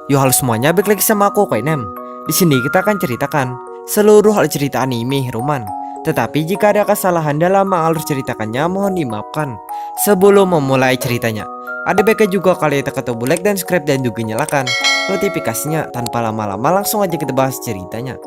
Yo halo semuanya, balik lagi sama aku Koinem. Di sini kita akan ceritakan seluruh hal cerita anime Heroman. Tetapi jika ada kesalahan dalam alur ceritakannya, mohon dimaafkan. Sebelum memulai ceritanya, ada baiknya juga kalian tekan tombol like dan subscribe dan juga nyalakan notifikasinya. Tanpa lama-lama langsung aja kita bahas ceritanya.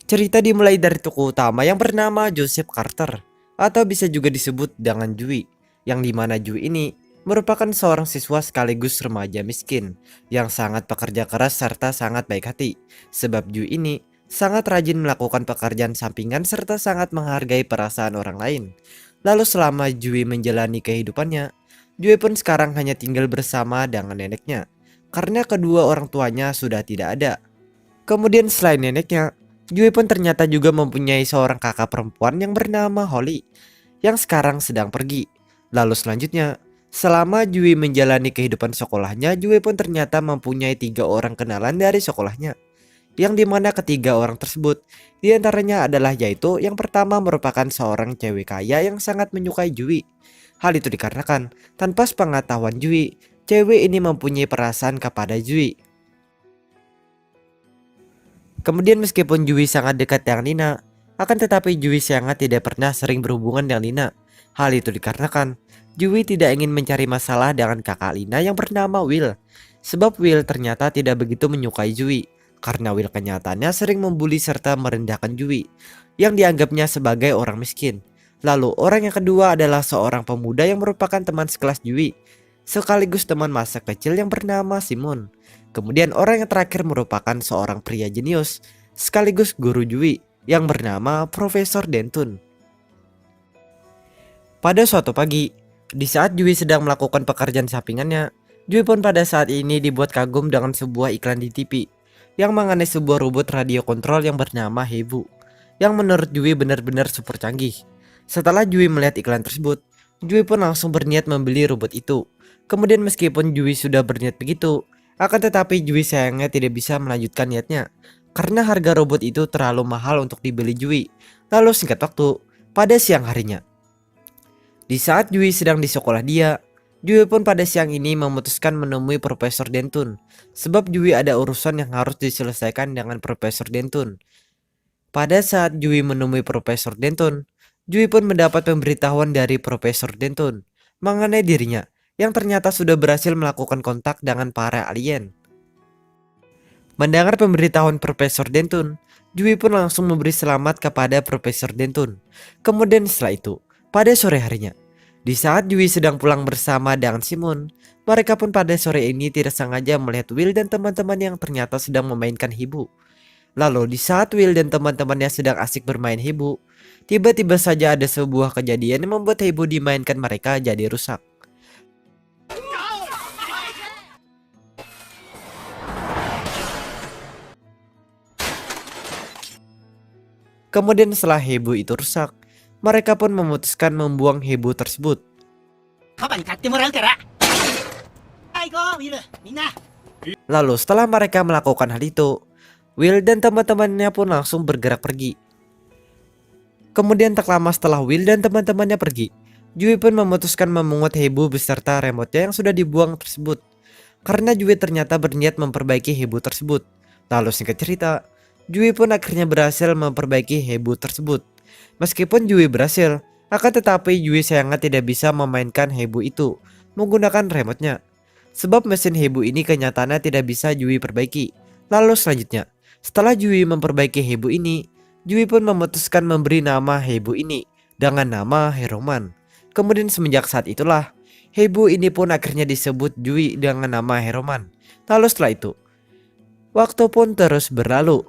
Cerita dimulai dari tokoh utama yang bernama Joseph Carter, atau bisa juga disebut dengan Jui, yang dimana Jui ini merupakan seorang siswa sekaligus remaja miskin yang sangat pekerja keras serta sangat baik hati. Sebab Jui ini sangat rajin melakukan pekerjaan sampingan serta sangat menghargai perasaan orang lain. Lalu selama Jui menjalani kehidupannya, Jui pun sekarang hanya tinggal bersama dengan neneknya karena kedua orang tuanya sudah tidak ada. Kemudian selain neneknya, Jui pun ternyata juga mempunyai seorang kakak perempuan yang bernama Holly yang sekarang sedang pergi. Lalu selanjutnya, selama Jui menjalani kehidupan sekolahnya, Jui pun ternyata mempunyai 3 orang kenalan dari sekolahnya. Yang dimana ketiga orang tersebut diantaranya adalah yaitu yang pertama merupakan seorang cewek kaya yang sangat menyukai Jui. Hal itu dikarenakan tanpa sepengetahuan Jui, cewek ini mempunyai perasaan kepada Jui. Kemudian meskipun Jui sangat dekat dengan Lina, akan tetapi Jui sangat tidak pernah sering berhubungan dengan Lina. Hal itu dikarenakan Jui tidak ingin mencari masalah dengan kakak Lina yang bernama Will. Sebab Will ternyata tidak begitu menyukai Jui, karena Will kenyataannya sering membuli serta merendahkan Jui, yang dianggapnya sebagai orang miskin. Lalu orang yang kedua adalah seorang pemuda yang merupakan teman sekelas Jui, sekaligus teman masa kecil yang bernama Simon. Kemudian orang yang terakhir merupakan seorang pria jenius sekaligus guru Jui yang bernama Profesor Dentun. Pada suatu pagi, di saat Jui sedang melakukan pekerjaan sampingannya, Jui pun pada saat ini dibuat kagum dengan sebuah iklan di TV yang mengenai sebuah robot radio kontrol yang bernama Hebu, yang menurut Jui benar-benar super canggih. Setelah Jui melihat iklan tersebut, Jui pun langsung berniat membeli robot itu. Kemudian meskipun Jui sudah berniat begitu, akan tetapi Jui sayangnya tidak bisa melanjutkan niatnya karena harga robot itu terlalu mahal untuk dibeli Jui. Lalu singkat waktu, pada siang harinya, di saat Jui sedang di sekolah dia, Jui pun pada siang ini memutuskan menemui Profesor Dentun. Sebab Jui ada urusan yang harus diselesaikan dengan Profesor Dentun. Pada saat Jui menemui Profesor Dentun, Jui pun mendapat pemberitahuan dari Profesor Dentun mengenai dirinya yang ternyata sudah berhasil melakukan kontak dengan para alien. Mendengar pemberitahuan Profesor Dentun, Jui pun langsung memberi selamat kepada Profesor Dentun. Kemudian setelah itu, pada sore harinya, di saat Jui sedang pulang bersama dengan Simon, mereka pun pada sore ini tidak sengaja melihat Will dan teman-teman yang ternyata sedang memainkan Hebu. Lalu di saat Will dan teman-temannya sedang asik bermain Hebu, tiba-tiba saja ada sebuah kejadian yang membuat Hebu dimainkan mereka jadi rusak. Kemudian setelah Hebu itu rusak, mereka pun memutuskan membuang Hebu tersebut. Lalu setelah mereka melakukan hal itu, Will dan teman-temannya pun langsung bergerak pergi. Kemudian tak lama setelah Will dan teman-temannya pergi, Jui pun memutuskan memungut Hebu beserta remote-nya yang sudah dibuang tersebut. Karena Jui ternyata berniat memperbaiki Hebu tersebut. Lalu singkat cerita, Jui pun akhirnya berhasil memperbaiki Hebu tersebut. Meskipun Jui berhasil, akan tetapi Jui sayangnya tidak bisa memainkan Hebu itu menggunakan remote-nya. Sebab mesin Hebu ini kenyataannya tidak bisa Jui perbaiki. Lalu selanjutnya, setelah Jui memperbaiki Hebu ini, Jui pun memutuskan memberi nama Hebu ini dengan nama Heroman. Kemudian semenjak saat itulah, Hebu ini pun akhirnya disebut Jui dengan nama Heroman. Lalu setelah itu, waktu pun terus berlalu.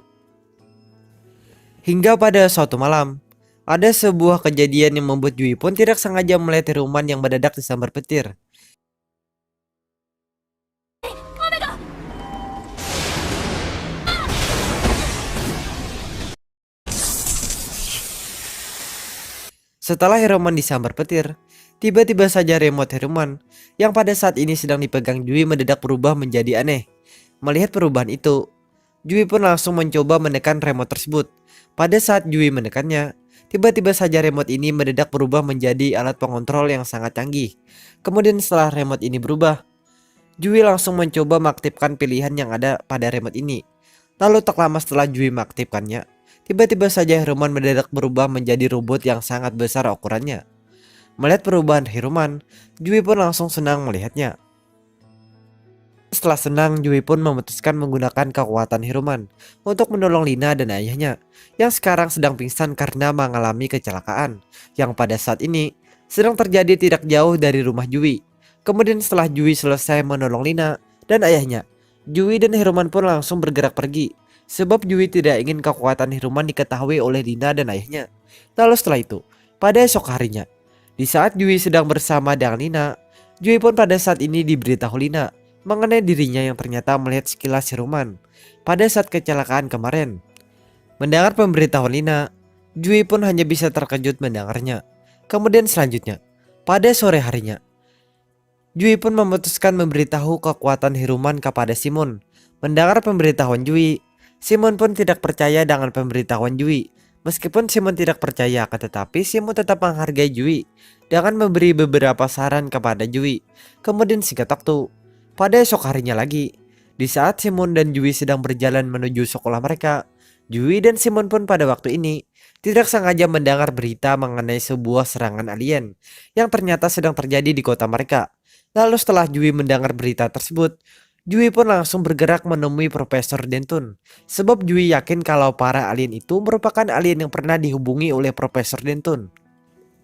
Hingga pada suatu malam, ada sebuah kejadian yang membuat Jui pun tidak sengaja melihat Heroman yang mendadak disambar petir. Setelah Heroman disambar petir, tiba-tiba saja remote Heroman yang pada saat ini sedang dipegang Jui mendadak berubah menjadi aneh. Melihat perubahan itu, Jui pun langsung mencoba menekan remote tersebut. Pada saat Jui menekannya, Tiba-tiba saja remote ini mendadak berubah menjadi alat pengontrol yang sangat canggih. Kemudian setelah remote ini berubah, Jui langsung mencoba mengaktifkan pilihan yang ada pada remote ini. Lalu tak lama setelah Jui mengaktifkannya, tiba-tiba saja Hiruman mendadak berubah menjadi robot yang sangat besar ukurannya. Melihat perubahan Hiruman, Jui pun langsung senang melihatnya. Setelah senang, Jui pun memutuskan menggunakan kekuatan Hiruman untuk menolong Lina dan ayahnya yang sekarang sedang pingsan karena mengalami kecelakaan yang pada saat ini sedang terjadi tidak jauh dari rumah Jui. Kemudian setelah Jui selesai menolong Lina dan ayahnya, Jui dan Hiruman pun langsung bergerak pergi sebab Jui tidak ingin kekuatan Hiruman diketahui oleh Lina dan ayahnya. Lalu setelah itu, pada esok harinya, di saat Jui sedang bersama dengan Lina, Jui pun pada saat ini diberitahu Lina mengenai dirinya yang ternyata melihat sekilas siluman pada saat kecelakaan kemarin. Mendengar pemberitahuan Lina, Jui pun hanya bisa terkejut mendengarnya. Kemudian selanjutnya, pada sore harinya, Jui pun memutuskan memberitahu kekuatan Hiruman kepada Simon. Mendengar pemberitahuan Jui, Simon pun tidak percaya dengan pemberitahuan Jui. Meskipun Simon tidak percaya, akan tetapi Simon tetap menghargai Jui dengan memberi beberapa saran kepada Jui. Kemudian singkat waktu, pada esok harinya lagi, di saat Simon dan Jui sedang berjalan menuju sekolah mereka, Jui dan Simon pun pada waktu ini tidak sengaja mendengar berita mengenai sebuah serangan alien yang ternyata sedang terjadi di kota mereka. Lalu setelah Jui mendengar berita tersebut, Jui pun langsung bergerak menemui Profesor Denton. Sebab Jui yakin kalau para alien itu merupakan alien yang pernah dihubungi oleh Profesor Denton.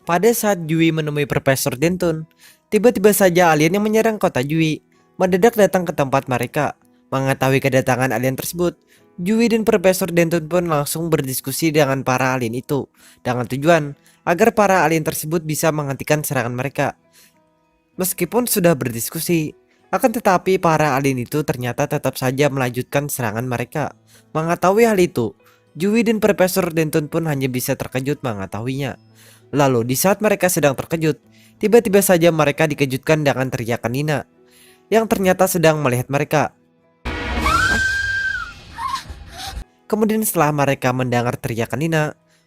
Pada saat Jui menemui Profesor Denton, tiba-tiba saja alien yang menyerang kota Jui mendadak datang ke tempat mereka. Mengetahui kedatangan alien tersebut, Jui dan Profesor Denton pun langsung berdiskusi dengan para alien itu dengan tujuan agar para alien tersebut bisa menghentikan serangan mereka. Meskipun sudah berdiskusi, akan tetapi para alien itu ternyata tetap saja melanjutkan serangan mereka. Mengetahui hal itu, Jui dan Profesor Denton pun hanya bisa terkejut mengetahuinya. Lalu di saat mereka sedang terkejut, tiba-tiba saja mereka dikejutkan dengan teriakan Nina yang ternyata sedang melihat mereka. Kemudian setelah mereka mendengar teriakan Nina,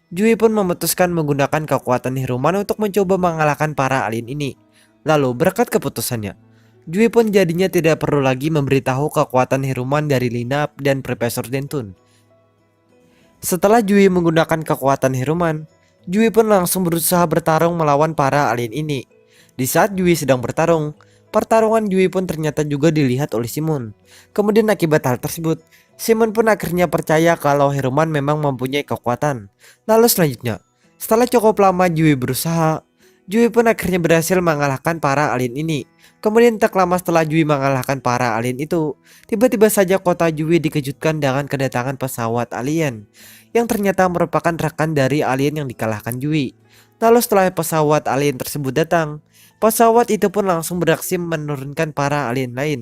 Jui pun memutuskan menggunakan kekuatan Hiruman untuk mencoba mengalahkan para alien ini. Lalu berkat keputusannya, Jui pun jadinya tidak perlu lagi memberitahu kekuatan Hiruman dari Lina dan Profesor Denton. Setelah Jui menggunakan kekuatan Hiruman, Jui pun langsung berusaha bertarung melawan para alien ini. Di saat Jui sedang bertarung, pertarungan Jui pun ternyata juga dilihat oleh Simon. Kemudian akibat hal tersebut, Simon pun akhirnya percaya kalau Hiruman memang mempunyai kekuatan. Lalu selanjutnya, setelah cukup lama Jui berusaha, Jui pun akhirnya berhasil mengalahkan para alien ini. Kemudian tak lama setelah Jui mengalahkan para alien itu, tiba-tiba saja kota Jui dikejutkan dengan kedatangan pesawat alien yang ternyata merupakan rekan dari alien yang dikalahkan Jui. Lalu setelah pesawat alien tersebut datang, pesawat itu pun langsung beraksi menurunkan para alien lain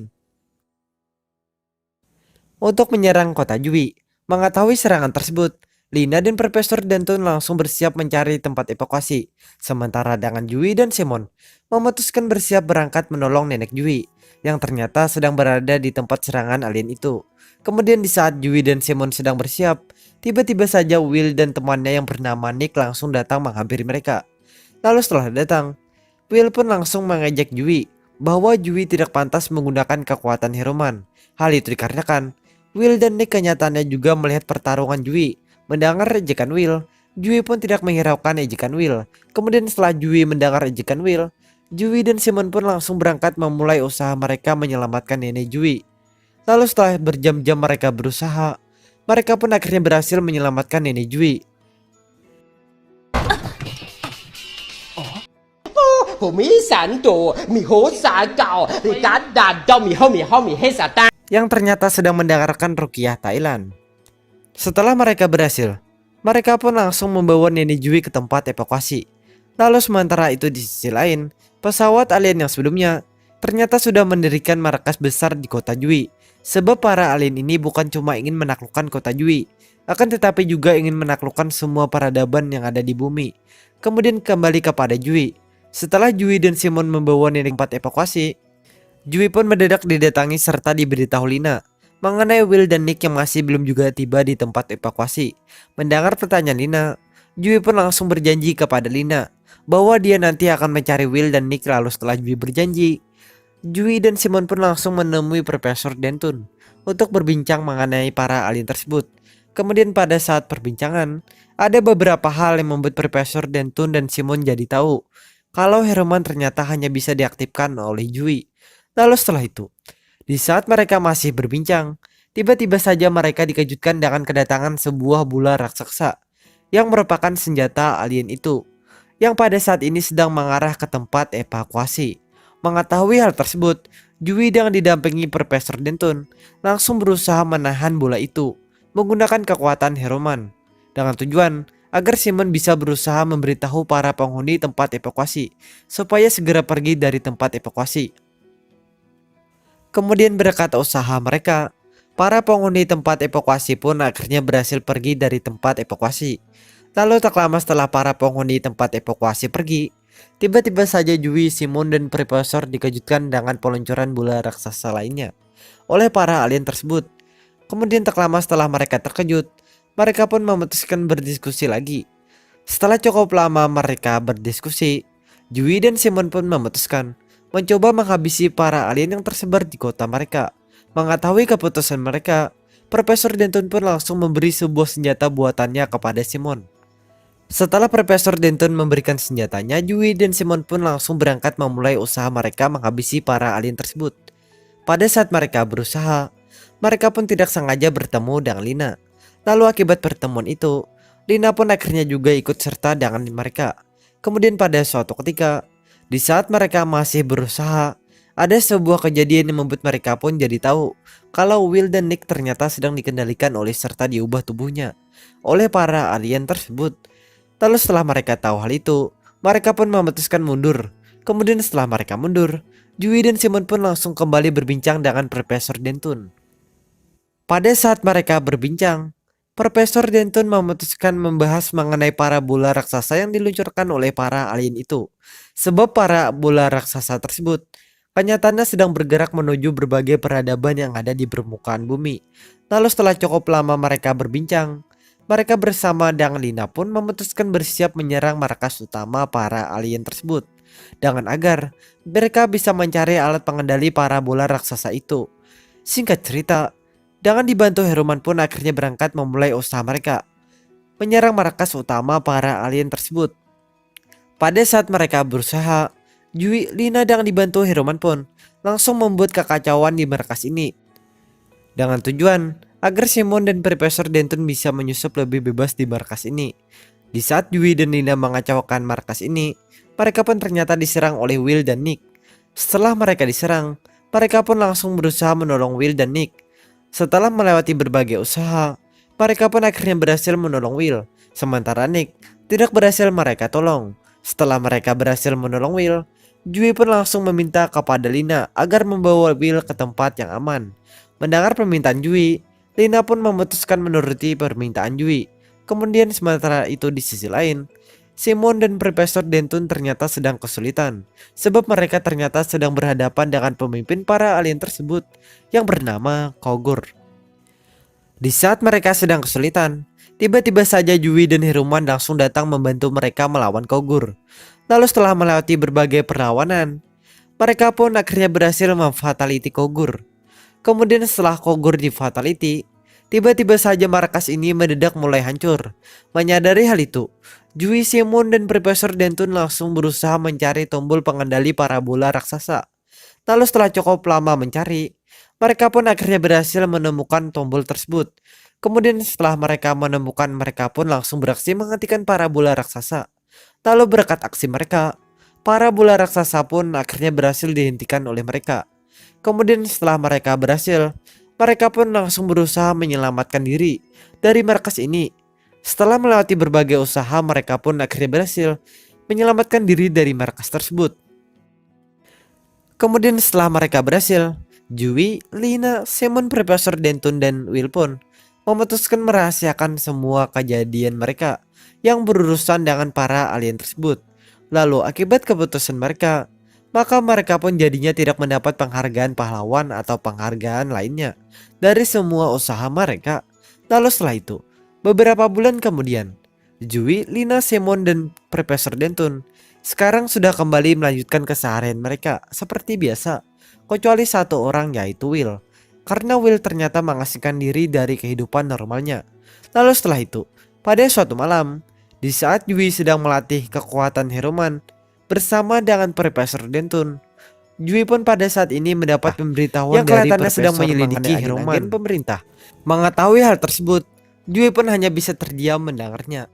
untuk menyerang kota Jui. Mengetahui serangan tersebut, Lina dan Profesor Denton langsung bersiap mencari tempat evakuasi. Sementara dengan Jui dan Simon memutuskan bersiap berangkat menolong nenek Jui yang ternyata sedang berada di tempat serangan alien itu. Kemudian di saat Jui dan Simon sedang bersiap, tiba-tiba saja Will dan temannya yang bernama Nick langsung datang menghampiri mereka. Lalu setelah datang, Will pun langsung mengejek Jui bahwa Jui tidak pantas menggunakan kekuatan Hiruman. Hal itu dikarenakan Will dan Nick kenyataannya juga melihat pertarungan Jui. Mendengar ejekan Will, Jui pun tidak menghiraukan ejekan Will. Kemudian setelah Jui mendengar ejekan Will, Jui dan Simon pun langsung berangkat memulai usaha mereka menyelamatkan nenek Jui. Lalu setelah berjam-jam mereka berusaha, mereka pun akhirnya berhasil menyelamatkan nenek Jui. Yang ternyata sedang mendengarkan ruqyah Thailand. Setelah mereka berhasil, mereka pun langsung membawa nenek Jui ke tempat evakuasi. Lalu sementara itu di sisi lain, pesawat alien yang sebelumnya ternyata sudah mendirikan markas besar di kota Jui. Sebab para alien ini bukan cuma ingin menaklukkan kota Jui, akan tetapi juga ingin menaklukkan semua peradaban yang ada di bumi. Kemudian kembali kepada Jui. Setelah Jui dan Simon membawa nenek tempat evakuasi, Jui pun mendadak didatangi serta diberitahu Lina mengenai Will dan Nick yang masih belum juga tiba di tempat evakuasi. Mendengar pertanyaan Lina, Jui pun langsung berjanji kepada Lina bahwa dia nanti akan mencari Will dan Nick. Lalu setelah Jui berjanji, Jui dan Simon pun langsung menemui Profesor Denton untuk berbincang mengenai para alien tersebut. Kemudian pada saat perbincangan, ada beberapa hal yang membuat Profesor Denton dan Simon jadi tahu kalau Herman ternyata hanya bisa diaktifkan oleh Jui. Lalu setelah itu, di saat mereka masih berbincang, tiba-tiba saja mereka dikejutkan dengan kedatangan sebuah bola raksasa yang merupakan senjata alien itu, yang pada saat ini sedang mengarah ke tempat evakuasi. Mengetahui hal tersebut, Jui yang didampingi Profesor Denton langsung berusaha menahan bola itu menggunakan kekuatan Herman dengan tujuan agar Simon bisa berusaha memberitahu para penghuni tempat evakuasi supaya segera pergi dari tempat evakuasi. Kemudian berkat usaha mereka, para penghuni tempat evakuasi pun akhirnya berhasil pergi dari tempat evakuasi. Lalu tak lama setelah para penghuni tempat evakuasi pergi, tiba-tiba saja Jui, Simon, dan Profesor dikejutkan dengan peluncuran bola raksasa lainnya oleh para alien tersebut. Kemudian tak lama setelah mereka terkejut, mereka pun memutuskan berdiskusi lagi. Setelah cukup lama mereka berdiskusi, Jui dan Simon pun memutuskan mencoba menghabisi para alien yang tersebar di kota mereka. Mengetahui keputusan mereka, Profesor Denton pun langsung memberi sebuah senjata buatannya kepada Simon. Setelah Profesor Denton memberikan senjatanya, Jui dan Simon pun langsung berangkat memulai usaha mereka menghabisi para alien tersebut. Pada saat mereka berusaha, mereka pun tidak sengaja bertemu dengan Lina. Lalu akibat pertemuan itu, Lina pun akhirnya juga ikut serta dengan mereka. Kemudian pada suatu ketika, di saat mereka masih berusaha, ada sebuah kejadian yang membuat mereka pun jadi tahu kalau Will dan Nick ternyata sedang dikendalikan oleh serta diubah tubuhnya oleh para alien tersebut. Lalu setelah mereka tahu hal itu, mereka pun memutuskan mundur. Kemudian setelah mereka mundur, Jui dan Simon pun langsung kembali berbincang dengan Profesor Denton. Pada saat mereka berbincang, Profesor Denton memutuskan membahas mengenai para bola raksasa yang diluncurkan oleh para alien itu. Sebab para bola raksasa tersebut kenyataannya sedang bergerak menuju berbagai peradaban yang ada di permukaan bumi. Lalu setelah cukup lama mereka berbincang, mereka bersama dengan Lina pun memutuskan bersiap menyerang markas utama para alien tersebut dengan agar mereka bisa mencari alat pengendali para bola raksasa itu. Singkat cerita, dengan dibantu Herman pun akhirnya berangkat memulai usaha mereka menyerang markas utama para alien tersebut. Pada saat mereka berusaha, Jui, Lina dengan dibantu Herman pun langsung membuat kekacauan di markas ini dengan tujuan agar Simon dan Profesor Denton bisa menyusup lebih bebas di markas ini. Di saat Jui dan Lina mengacaukan markas ini, mereka pun ternyata diserang oleh Will dan Nick. Setelah mereka diserang, mereka pun langsung berusaha menolong Will dan Nick. Setelah melewati berbagai usaha, mereka pun akhirnya berhasil menolong Will, sementara Nick tidak berhasil mereka tolong. Setelah mereka berhasil menolong Will, Jui pun langsung meminta kepada Lina agar membawa Will ke tempat yang aman. Mendengar permintaan Jui, Lina pun memutuskan menuruti permintaan Jui. Kemudian sementara itu di sisi lain, Simon dan Profesor Denton ternyata sedang kesulitan, sebab mereka ternyata sedang berhadapan dengan pemimpin para alien tersebut yang bernama Kogur. Di saat mereka sedang kesulitan, tiba-tiba saja Jui dan Herman langsung datang membantu mereka melawan Kogur. Lalu setelah melewati berbagai perlawanan, mereka pun akhirnya berhasil memfataliti Kogur. Kemudian setelah Kogur di fatality, tiba-tiba saja markas ini mendadak mulai hancur. Menyadari hal itu, Jui, Simon, dan Profesor Denton langsung berusaha mencari tombol pengendali para bola raksasa. Lalu setelah cukup lama mencari, mereka pun akhirnya berhasil menemukan tombol tersebut. Kemudian setelah mereka menemukan, mereka pun langsung beraksi menghentikan para bola raksasa. Lalu berkat aksi mereka, para bola raksasa pun akhirnya berhasil dihentikan oleh mereka. Kemudian setelah mereka berhasil, mereka pun langsung berusaha menyelamatkan diri dari markas ini. Setelah melewati berbagai usaha, mereka pun akhirnya berhasil menyelamatkan diri dari markas tersebut. Kemudian setelah mereka berhasil, Jui, Lina, Simon, Profesor Denton, dan Will pun memutuskan merahasiakan semua kejadian mereka yang berurusan dengan para alien tersebut. Lalu akibat keputusan mereka, maka mereka pun jadinya tidak mendapat penghargaan pahlawan atau penghargaan lainnya dari semua usaha mereka. Lalu setelah itu, beberapa bulan kemudian, Jui, Lina, Simon, dan Profesor Denton sekarang sudah kembali melanjutkan keseharian mereka seperti biasa, kecuali satu orang yaitu Will. Karena Will ternyata mengasingkan diri dari kehidupan normalnya. Lalu setelah itu, pada suatu malam, di saat Yui sedang melatih kekuatan Heroman bersama dengan Profesor Denton, Yui pun pada saat ini mendapat pemberitahuan yang dari kelihatannya sedang menyelidiki Heroman pemerintah. Mengetahui hal tersebut, Yui pun hanya bisa terdiam mendengarnya.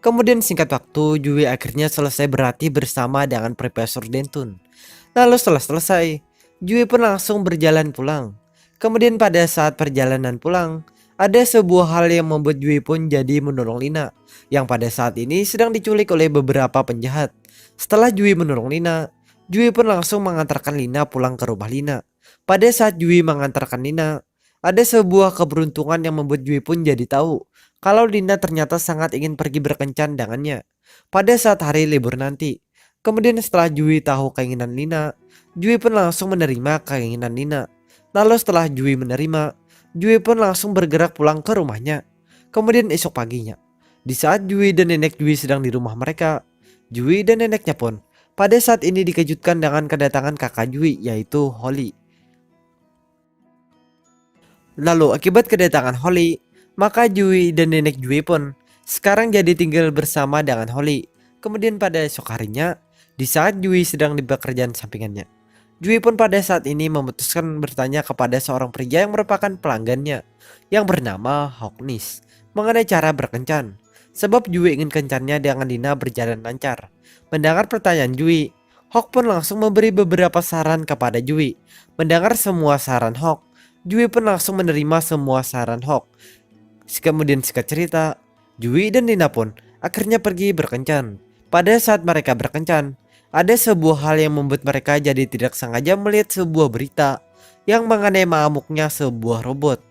Kemudian singkat waktu, Yui akhirnya selesai berlatih bersama dengan Profesor Denton. Lalu setelah selesai, Yui pun langsung berjalan pulang. Kemudian pada saat perjalanan pulang, ada sebuah hal yang membuat Yui pun jadi menolong Lina, yang pada saat ini sedang diculik oleh beberapa penjahat. Setelah Yui menolong Lina, Yui pun langsung mengantarkan Lina pulang ke rumah Lina. Pada saat Yui mengantarkan Lina, ada sebuah keberuntungan yang membuat Yui pun jadi tahu kalau Lina ternyata sangat ingin pergi berkencan dengannya pada saat hari libur nanti. Kemudian setelah Yui tahu keinginan Lina, Yui pun langsung menerima keinginan Lina. Lalu setelah Yui menerima, Yui pun langsung bergerak pulang ke rumahnya. Kemudian esok paginya, di saat Yui dan nenek Yui sedang di rumah mereka, Yui dan neneknya pun pada saat ini dikejutkan dengan kedatangan kakak Yui yaitu Holly. Lalu akibat kedatangan Holly, maka Yui dan nenek Yui pun sekarang jadi tinggal bersama dengan Holly. Kemudian pada esok harinya, di saat Yui sedang di pekerjaan sampingannya, Yui pun pada saat ini memutuskan bertanya kepada seorang pria yang merupakan pelanggannya yang bernama Hawknis mengenai cara berkencan. Sebab Yui ingin kencannya dengan Lina berjalan lancar. Mendengar pertanyaan Yui, Hawk pun langsung memberi beberapa saran kepada Yui. Mendengar semua saran Hawk, Yui pun langsung menerima semua saran Hawk. Kemudian singkat cerita, Yui dan Lina pun akhirnya pergi berkencan. Pada saat mereka berkencan, ada sebuah hal yang membuat mereka jadi tidak sengaja melihat sebuah berita yang mengenai mengamuknya sebuah robot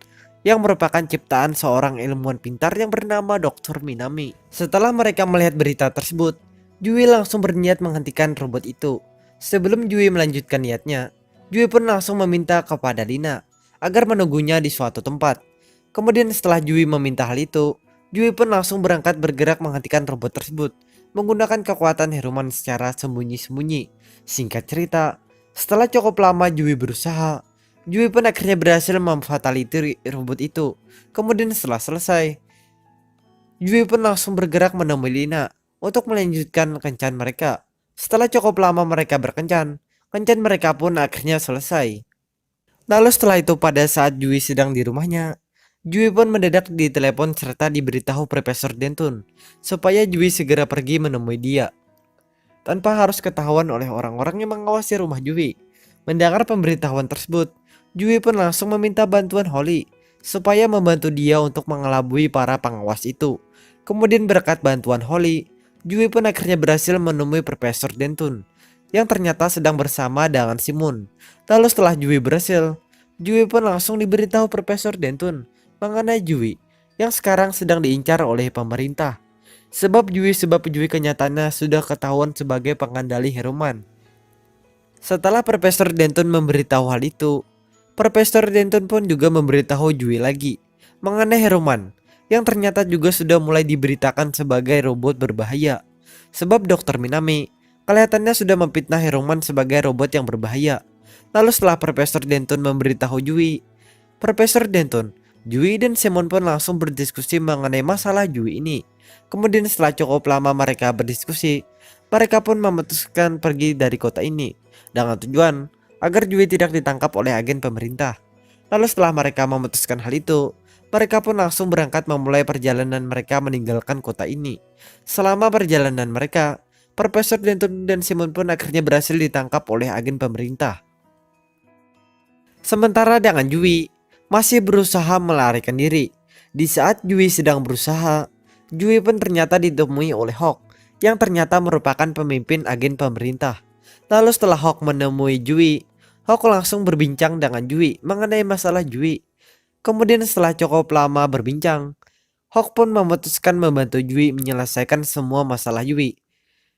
yang merupakan ciptaan seorang ilmuwan pintar yang bernama Dr. Minami. Setelah mereka melihat berita tersebut, Yui langsung berniat menghentikan robot itu. Sebelum Yui melanjutkan niatnya, Yui pun langsung meminta kepada Lina agar menunggunya di suatu tempat. Kemudian setelah Yui meminta hal itu, Yui pun langsung berangkat bergerak menghentikan robot tersebut menggunakan kekuatan Heroman secara sembunyi-sembunyi. Singkat cerita, setelah cukup lama Yui berusaha, Yui pun akhirnya berhasil memfataliti robot itu. Kemudian setelah selesai, Yui pun langsung bergerak menemui Lina untuk melanjutkan kencan mereka. Setelah cukup lama mereka berkencan, kencan mereka pun akhirnya selesai. Lalu setelah itu pada saat Yui sedang di rumahnya, Yui pun mendadak ditelepon serta diberitahu Profesor Denton supaya Yui segera pergi menemui dia tanpa harus ketahuan oleh orang-orang yang mengawasi rumah Yui. Mendengar pemberitahuan tersebut, Yui pun langsung meminta bantuan Holly supaya membantu dia untuk mengelabui para pengawas itu. Kemudian berkat bantuan Holly, Yui pun akhirnya berhasil menemui Profesor Denton yang ternyata sedang bersama dengan Simon. Lalu setelah Yui berhasil, Yui pun langsung diberitahu Profesor Denton mengenai Yui yang sekarang sedang diincar oleh pemerintah. Sebab Yui kenyataannya sudah ketahuan sebagai pengendali Heroman. Setelah Profesor Denton memberitahu hal itu, Profesor Denton pun juga memberitahu Yui lagi mengenai Heroman yang ternyata juga sudah mulai diberitakan sebagai robot berbahaya. Sebab Dr. Minami kelihatannya sudah memfitnah Heroman sebagai robot yang berbahaya. Lalu setelah Profesor Denton memberitahu Yui, Profesor Denton, Yui dan Simon pun langsung berdiskusi mengenai masalah Yui ini. Kemudian setelah cukup lama mereka berdiskusi, mereka pun memutuskan pergi dari kota ini dengan tujuan agar Yui tidak ditangkap oleh agen pemerintah. Lalu setelah mereka memutuskan hal itu, mereka pun langsung berangkat memulai perjalanan mereka meninggalkan kota ini. Selama perjalanan mereka, Profesor Denton dan Simon pun akhirnya berhasil ditangkap oleh agen pemerintah. Sementara dengan Yui masih berusaha melarikan diri. Di saat Yui sedang berusaha, Yui pun ternyata ditemui oleh Hawk yang ternyata merupakan pemimpin agen pemerintah. Lalu setelah Hawk menemui Yui, Hawk langsung berbincang dengan Yui mengenai masalah Yui. Kemudian setelah cukup lama berbincang, Hawk pun memutuskan membantu Yui menyelesaikan semua masalah Yui.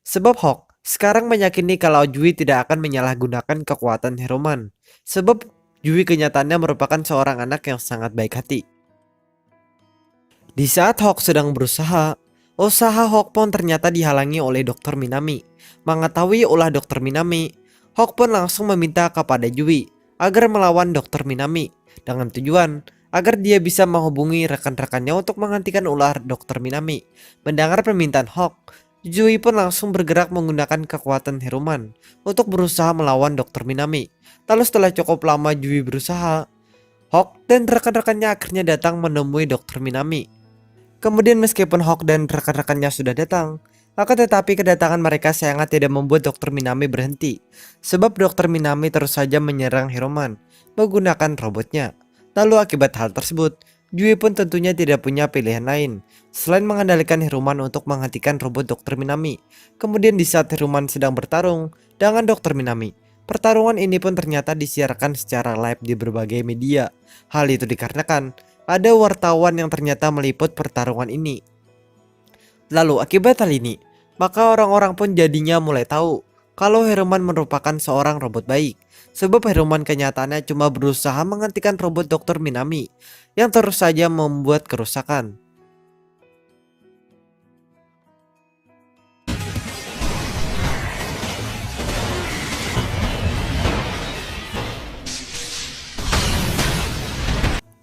Sebab Hawk sekarang meyakini kalau Yui tidak akan menyalahgunakan kekuatan Heroman. Sebab Yui kenyataannya merupakan seorang anak yang sangat baik hati. Di saat Hawk sedang berusaha, usaha Hawk pun ternyata dihalangi oleh Dr. Minami. Mengetahui ulah Dr. Minami, Hawk pun langsung meminta kepada Yui agar melawan Dr. Minami dengan tujuan agar dia bisa menghubungi rekan-rekannya untuk menghentikan ulah Dr. Minami. Mendengar permintaan Hawk, Yui pun langsung bergerak menggunakan kekuatan Heruman untuk berusaha melawan Dr. Minami. Lalu setelah cukup lama Yui berusaha, Hawk dan rekan-rekannya akhirnya datang menemui Dr. Minami. Kemudian meskipun Hawk dan rekan-rekannya sudah datang, akan tetapi kedatangan mereka sangat tidak membuat Dr. Minami berhenti. Sebab Dr. Minami terus saja menyerang Heroman menggunakan robotnya. Lalu akibat hal tersebut, Yui pun tentunya tidak punya pilihan lain selain mengandalkan Heroman untuk menghentikan robot Dr. Minami. Kemudian di saat Heroman sedang bertarung dengan Dr. Minami, pertarungan ini pun ternyata disiarkan secara live di berbagai media. Hal itu dikarenakan ada wartawan yang ternyata meliput pertarungan ini. Lalu akibat hal ini, maka orang-orang pun jadinya mulai tahu kalau Heroman merupakan seorang robot baik. Sebab Heroman kenyataannya cuma berusaha menghentikan robot Dr. Minami yang terus saja membuat kerusakan.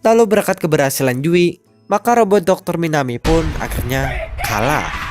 Lalu berkat keberhasilan Yui, maka robot Dr. Minami pun akhirnya kalah.